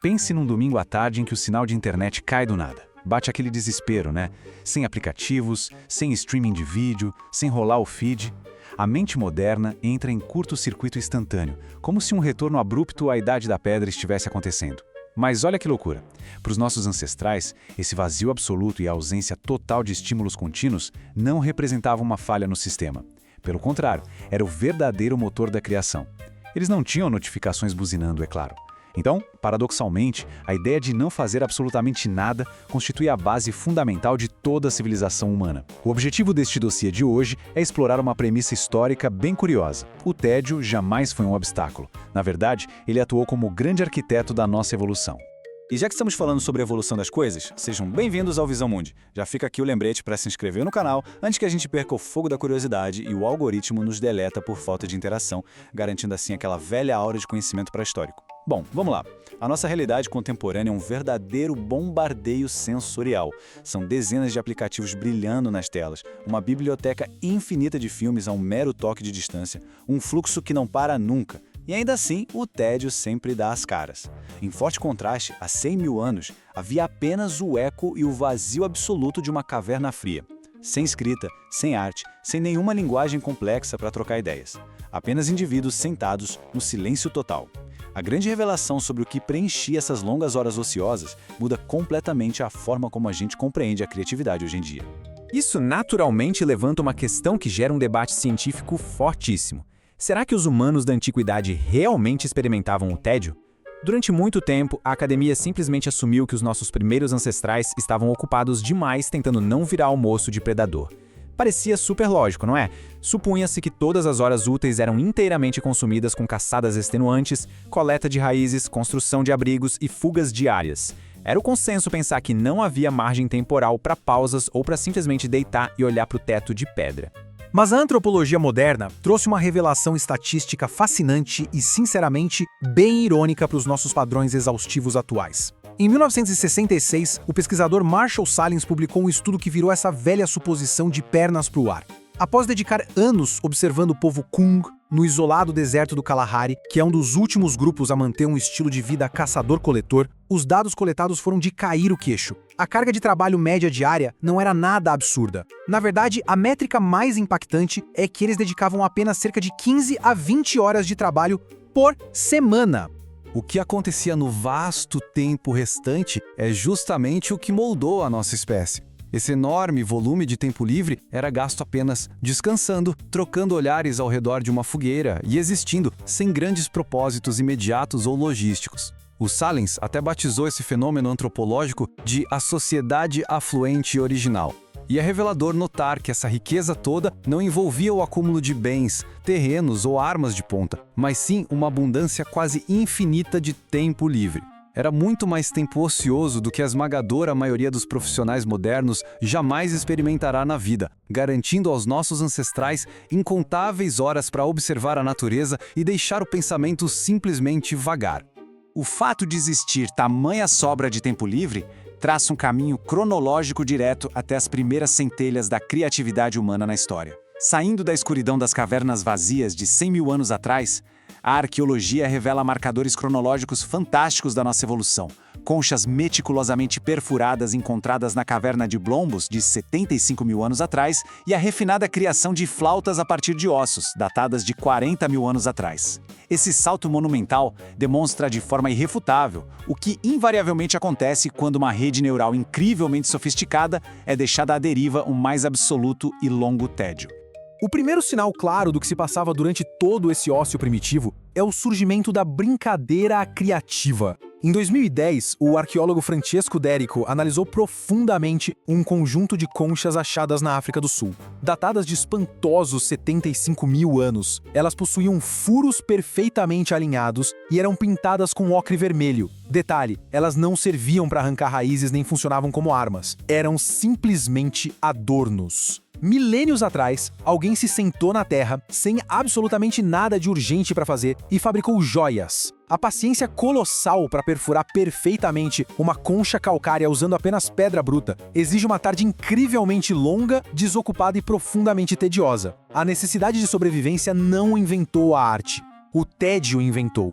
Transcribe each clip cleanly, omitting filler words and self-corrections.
Pense num domingo à tarde em que o sinal de internet cai do nada. Bate aquele desespero, né? Sem aplicativos, sem streaming de vídeo, sem rolar o feed. A mente moderna entra em curto-circuito instantâneo, como se um retorno abrupto à Idade da Pedra estivesse acontecendo. Mas olha que loucura. Para os nossos ancestrais, esse vazio absoluto e a ausência total de estímulos contínuos não representavam uma falha no sistema. Pelo contrário, era o verdadeiro motor da criação. Eles não tinham notificações buzinando, é claro. Então, paradoxalmente, a ideia de não fazer absolutamente nada constitui a base fundamental de toda a civilização humana. O objetivo deste dossiê de hoje é explorar uma premissa histórica bem curiosa. O tédio jamais foi um obstáculo. Na verdade, ele atuou como o grande arquiteto da nossa evolução. E já que estamos falando sobre a evolução das coisas, sejam bem-vindos ao Visão Mundi. Já fica aqui o lembrete para se inscrever no canal antes que a gente perca o fogo da curiosidade e o algoritmo nos deleta por falta de interação, garantindo assim aquela velha aura de conhecimento pré-histórico. Bom, vamos lá. A nossa realidade contemporânea é um verdadeiro bombardeio sensorial. São dezenas de aplicativos brilhando nas telas, uma biblioteca infinita de filmes a um mero toque de distância, um fluxo que não para nunca. E ainda assim, o tédio sempre dá as caras. Em forte contraste, há 100 mil anos, havia apenas o eco e o vazio absoluto de uma caverna fria. Sem escrita, sem arte, sem nenhuma linguagem complexa para trocar ideias. Apenas indivíduos sentados no silêncio total. A grande revelação sobre o que preenchia essas longas horas ociosas muda completamente a forma como a gente compreende a criatividade hoje em dia. Isso naturalmente levanta uma questão que gera um debate científico fortíssimo. Será que os humanos da antiguidade realmente experimentavam o tédio? Durante muito tempo, a academia simplesmente assumiu que os nossos primeiros ancestrais estavam ocupados demais tentando não virar almoço de predador. Parecia super lógico, não é? Supunha-se que todas as horas úteis eram inteiramente consumidas com caçadas extenuantes, coleta de raízes, construção de abrigos e fugas diárias. Era o consenso pensar que não havia margem temporal para pausas ou para simplesmente deitar e olhar para o teto de pedra. Mas a antropologia moderna trouxe uma revelação estatística fascinante e, sinceramente, bem irônica para os nossos padrões exaustivos atuais. Em 1966, o pesquisador Marshall Sahlins publicou um estudo que virou essa velha suposição de pernas para o ar. Após dedicar anos observando o povo Kung no isolado deserto do Kalahari, que é um dos últimos grupos a manter um estilo de vida caçador-coletor, os dados coletados foram de cair o queixo. A carga de trabalho média diária não era nada absurda. Na verdade, a métrica mais impactante é que eles dedicavam apenas cerca de 15 a 20 horas de trabalho por semana. O que acontecia no vasto tempo restante é justamente o que moldou a nossa espécie. Esse enorme volume de tempo livre era gasto apenas descansando, trocando olhares ao redor de uma fogueira e existindo sem grandes propósitos imediatos ou logísticos. O Sahlins até batizou esse fenômeno antropológico de a sociedade afluente original. E é revelador notar que essa riqueza toda não envolvia o acúmulo de bens, terrenos ou armas de ponta, mas sim uma abundância quase infinita de tempo livre. Era muito mais tempo ocioso do que a esmagadora maioria dos profissionais modernos jamais experimentará na vida, garantindo aos nossos ancestrais incontáveis horas para observar a natureza e deixar o pensamento simplesmente vagar. O fato de existir tamanha sobra de tempo livre traça um caminho cronológico direto até as primeiras centelhas da criatividade humana na história. Saindo da escuridão das cavernas vazias de 100 mil anos atrás, a arqueologia revela marcadores cronológicos fantásticos da nossa evolução. Conchas meticulosamente perfuradas encontradas na caverna de Blombos, de 75 mil anos atrás, e a refinada criação de flautas a partir de ossos, datadas de 40 mil anos atrás. Esse salto monumental demonstra de forma irrefutável o que invariavelmente acontece quando uma rede neural incrivelmente sofisticada é deixada à deriva um mais absoluto e longo tédio. O primeiro sinal claro do que se passava durante todo esse ócio primitivo é o surgimento da brincadeira criativa. Em 2010, o arqueólogo Francesco D'Erico analisou profundamente um conjunto de conchas achadas na África do Sul. Datadas de espantosos 75 mil anos, elas possuíam furos perfeitamente alinhados e eram pintadas com ocre vermelho. Detalhe, elas não serviam para arrancar raízes nem funcionavam como armas. Eram simplesmente adornos. Milênios atrás, alguém se sentou na Terra, sem absolutamente nada de urgente para fazer, e fabricou joias. A paciência colossal para perfurar perfeitamente uma concha calcária usando apenas pedra bruta exige uma tarde incrivelmente longa, desocupada e profundamente tediosa. A necessidade de sobrevivência não inventou a arte. O tédio inventou.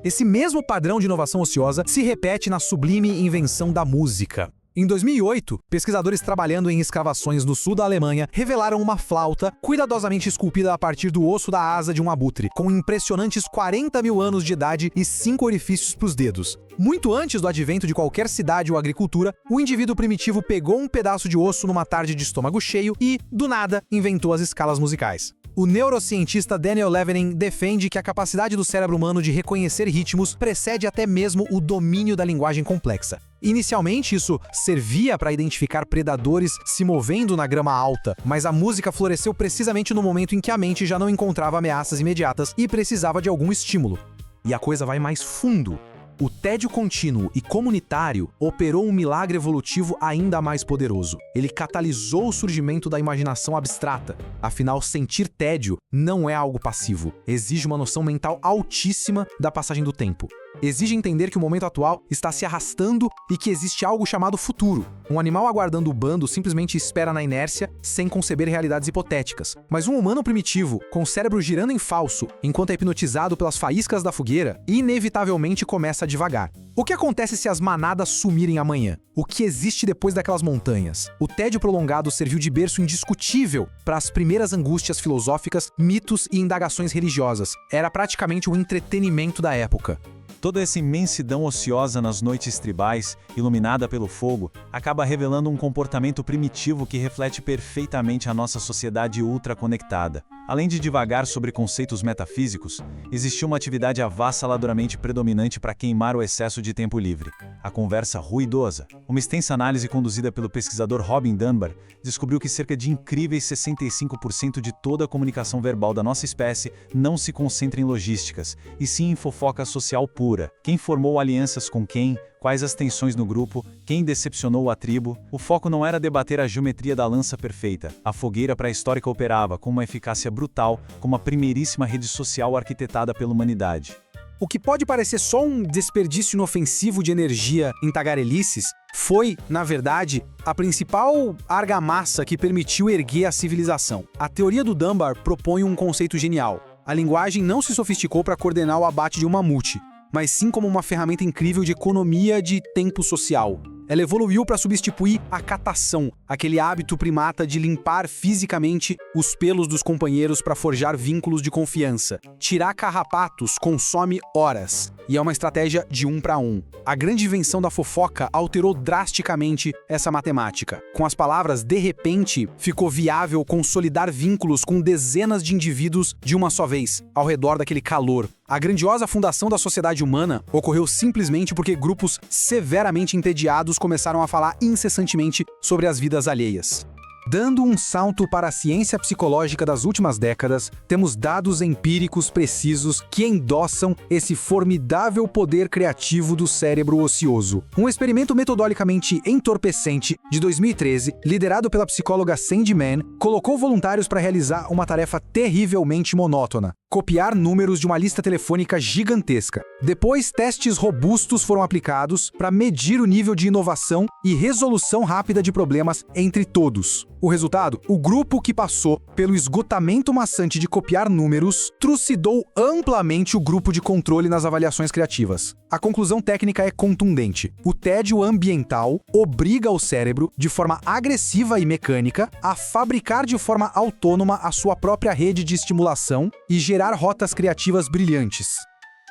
Esse mesmo padrão de inovação ociosa se repete na sublime invenção da música. Em 2008, pesquisadores trabalhando em escavações no sul da Alemanha revelaram uma flauta cuidadosamente esculpida a partir do osso da asa de um abutre, com impressionantes 40 mil anos de idade e 5 orifícios para os dedos. Muito antes do advento de qualquer cidade ou agricultura, o indivíduo primitivo pegou um pedaço de osso numa tarde de estômago cheio e, do nada, inventou as escalas musicais. O neurocientista Daniel Levin defende que a capacidade do cérebro humano de reconhecer ritmos precede até mesmo o domínio da linguagem complexa. Inicialmente, isso servia para identificar predadores se movendo na grama alta, mas a música floresceu precisamente no momento em que a mente já não encontrava ameaças imediatas e precisava de algum estímulo. E a coisa vai mais fundo. O tédio contínuo e comunitário operou um milagre evolutivo ainda mais poderoso. Ele catalisou o surgimento da imaginação abstrata. Afinal, sentir tédio não é algo passivo. Exige uma noção mental altíssima da passagem do tempo. Exige entender que o momento atual está se arrastando e que existe algo chamado futuro. Um animal aguardando o bando simplesmente espera na inércia, sem conceber realidades hipotéticas. Mas um humano primitivo, com o cérebro girando em falso, enquanto é hipnotizado pelas faíscas da fogueira, inevitavelmente começa a divagar. O que acontece se as manadas sumirem amanhã? O que existe depois daquelas montanhas? O tédio prolongado serviu de berço indiscutível para as primeiras angústias filosóficas, mitos e indagações religiosas. Era praticamente o entretenimento da época. Toda essa imensidão ociosa nas noites tribais, iluminada pelo fogo, acaba revelando um comportamento primitivo que reflete perfeitamente a nossa sociedade ultraconectada. Além de divagar sobre conceitos metafísicos, existia uma atividade avassaladoramente predominante para queimar o excesso de tempo livre: a conversa ruidosa. Uma extensa análise conduzida pelo pesquisador Robin Dunbar descobriu que cerca de incríveis 65% de toda a comunicação verbal da nossa espécie não se concentra em logísticas, e sim em fofoca social pura. Quem formou alianças com quem? Quais as tensões no grupo? Quem decepcionou a tribo? O foco não era debater a geometria da lança perfeita. A fogueira pré-histórica operava com uma eficácia brutal, como a primeiríssima rede social arquitetada pela humanidade. O que pode parecer só um desperdício inofensivo de energia em tagarelices foi, na verdade, a principal argamassa que permitiu erguer a civilização. A teoria do Dunbar propõe um conceito genial. A linguagem não se sofisticou para coordenar o abate de um mamute, mas sim como uma ferramenta incrível de economia de tempo social. Ela evoluiu para substituir a catação, aquele hábito primata de limpar fisicamente os pelos dos companheiros para forjar vínculos de confiança. Tirar carrapatos consome horas, e é uma estratégia de 1 para 1. A grande invenção da fofoca alterou drasticamente essa matemática. Com as palavras "de repente", ficou viável consolidar vínculos com dezenas de indivíduos de uma só vez, ao redor daquele calor. A grandiosa fundação da sociedade humana ocorreu simplesmente porque grupos severamente entediados começaram a falar incessantemente sobre as vidas alheias. Dando um salto para a ciência psicológica das últimas décadas, temos dados empíricos precisos que endossam esse formidável poder criativo do cérebro ocioso. Um experimento metodologicamente entorpecente de 2013, liderado pela psicóloga Sandy Mann, colocou voluntários para realizar uma tarefa terrivelmente monótona: copiar números de uma lista telefônica gigantesca. Depois, testes robustos foram aplicados para medir o nível de inovação e resolução rápida de problemas entre todos. O resultado? O grupo que passou pelo esgotamento maçante de copiar números trucidou amplamente o grupo de controle nas avaliações criativas. A conclusão técnica é contundente. O tédio ambiental obriga o cérebro, de forma agressiva e mecânica, a fabricar de forma autônoma a sua própria rede de estimulação e gerar rotas criativas brilhantes.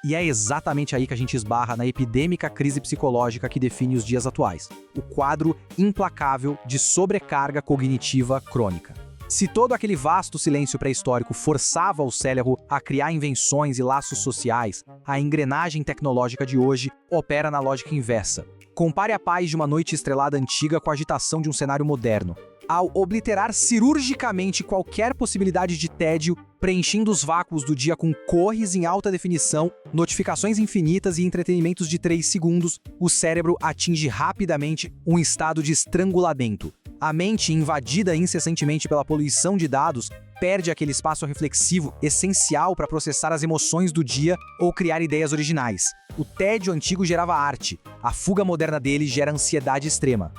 E é exatamente aí que a gente esbarra na epidêmica crise psicológica que define os dias atuais: o quadro implacável de sobrecarga cognitiva crônica. Se todo aquele vasto silêncio pré-histórico forçava o cérebro a criar invenções e laços sociais, a engrenagem tecnológica de hoje opera na lógica inversa. Compare a paz de uma noite estrelada antiga com a agitação de um cenário moderno. Ao obliterar cirurgicamente qualquer possibilidade de tédio, preenchendo os vácuos do dia com cores em alta definição, notificações infinitas e entretenimentos de 3 segundos, o cérebro atinge rapidamente um estado de estrangulamento. A mente, invadida incessantemente pela poluição de dados, perde aquele espaço reflexivo essencial para processar as emoções do dia ou criar ideias originais. O tédio antigo gerava arte, a fuga moderna dele gera ansiedade extrema.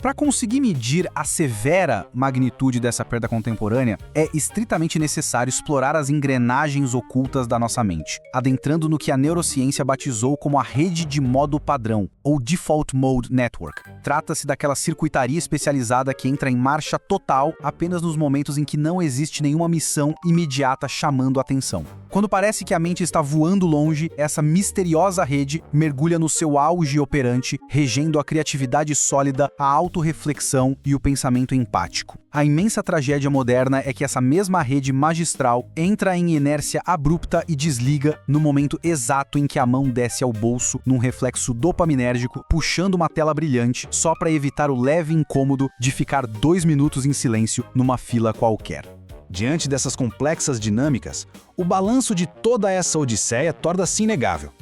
Para conseguir medir a severa magnitude dessa perda contemporânea, é estritamente necessário explorar as engrenagens ocultas da nossa mente, adentrando no que a neurociência batizou como a rede de modo padrão, ou Default Mode Network. Trata-se daquela circuitaria especializada que entra em marcha total apenas nos momentos em que não existe nenhuma missão imediata chamando a atenção. Quando parece que a mente está voando longe, essa misteriosa rede mergulha no seu auge operante, regendo a criatividade sólida, a autorreflexão e o pensamento empático. A imensa tragédia moderna é que essa mesma rede magistral entra em inércia abrupta e desliga no momento exato em que a mão desce ao bolso num reflexo dopaminérgico, puxando uma tela brilhante só para evitar o leve incômodo de ficar 2 minutos em silêncio numa fila qualquer. Diante dessas complexas dinâmicas, o balanço de toda essa odisseia torna-se inegável.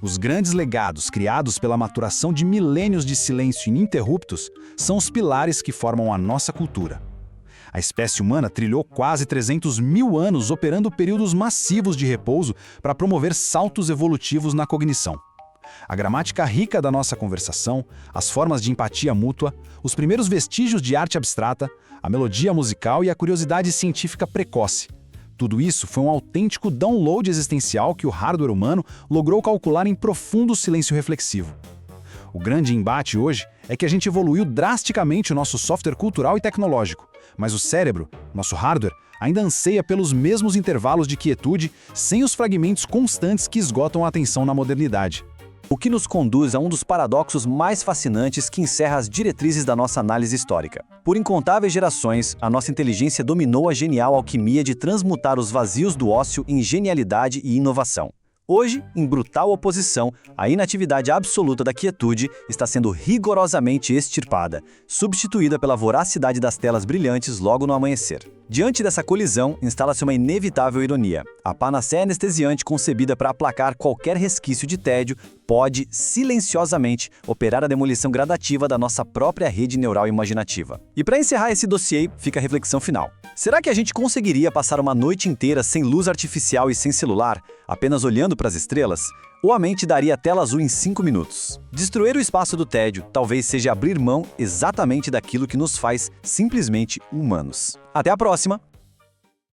Os grandes legados criados pela maturação de milênios de silêncio ininterruptos são os pilares que formam a nossa cultura. A espécie humana trilhou quase 300 mil anos operando períodos massivos de repouso para promover saltos evolutivos na cognição. A gramática rica da nossa conversação, as formas de empatia mútua, os primeiros vestígios de arte abstrata, a melodia musical e a curiosidade científica precoce. Tudo isso foi um autêntico download existencial que o hardware humano logrou calcular em profundo silêncio reflexivo. O grande embate hoje é que a gente evoluiu drasticamente o nosso software cultural e tecnológico, mas o cérebro, nosso hardware, ainda anseia pelos mesmos intervalos de quietude, sem os fragmentos constantes que esgotam a atenção na modernidade. O que nos conduz a um dos paradoxos mais fascinantes que encerra as diretrizes da nossa análise histórica. Por incontáveis gerações, a nossa inteligência dominou a genial alquimia de transmutar os vazios do ócio em genialidade e inovação. Hoje, em brutal oposição, a inatividade absoluta da quietude está sendo rigorosamente extirpada, substituída pela voracidade das telas brilhantes logo no amanhecer. Diante dessa colisão, instala-se uma inevitável ironia. A panaceia anestesiante concebida para aplacar qualquer resquício de tédio pode, silenciosamente, operar a demolição gradativa da nossa própria rede neural imaginativa. E para encerrar esse dossiê, fica a reflexão final. Será que a gente conseguiria passar uma noite inteira sem luz artificial e sem celular, apenas olhando para as estrelas? Ou a mente daria tela azul em 5 minutos? Destruir o espaço do tédio talvez seja abrir mão exatamente daquilo que nos faz simplesmente humanos. Até a próxima!